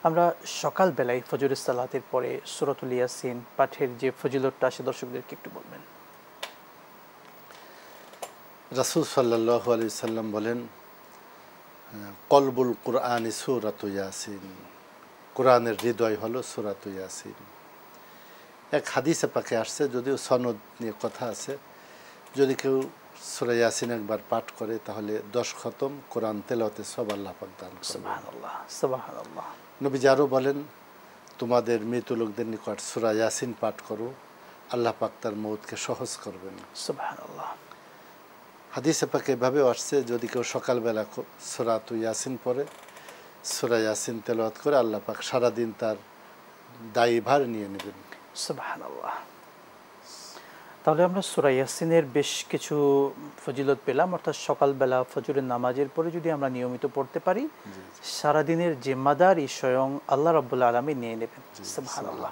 আমরা সকালবেলায় ফজরের সালাতের পরে সূরাতুল ইয়াসিন পাঠের যে ফজিলতটা আছে দর্শকদেরকে একটু বলবেন। রাসূল সাল্লাল্লাহু আলাইহি সাল্লাম বলেন, কলবুল কুরআনি সূরাতু ইয়াসিন, কোরআনের হৃদয় হলো সূরাতু ইয়াসিন। এক হাদিসে পাকে আসছে, যদিও সনদ নিয়ে কথা আছে, যদি কেউ সূরা ইয়াসিন একবার পাঠ করে তাহলে 10 খতম কোরআন তেলাওয়াতের সওয়াব আল্লাহ পাক দান করেন। সুবহানাল্লাহ, সুবহানাল্লাহ। নবীজি আরও বলেন, তোমাদের মৃত লোকদের নিকট সূরা ইয়াসিন পাঠ করো, আল্লাহ পাক তার মউতকে সহজ করবেন। সুবহানাল্লাহ। হাদিসে পাকে এভাবেও আসছে, যদি কেউ সকালবেলা সূরাতু ইয়াসিন পড়ে, সূরা ইয়াসিন তেলাওয়াত করে, আল্লাহ পাক সারাদিন তার দায়ভার নিয়ে নেবেন। সুবহানাল্লাহ। তাহলে আমরা সূরা ইয়াসিনের বেশ কিছু ফজিলত পেলাম, অর্থাৎ সকালবেলা ফজরের নামাজের পরে যদি আমরা নিয়মিত পড়তে পারি, সারাদিনের জিম্মাদারি স্বয়ং আল্লাহ রাব্বুল আলামিন নিয়ে নেবেন। সুবহানাল্লাহ।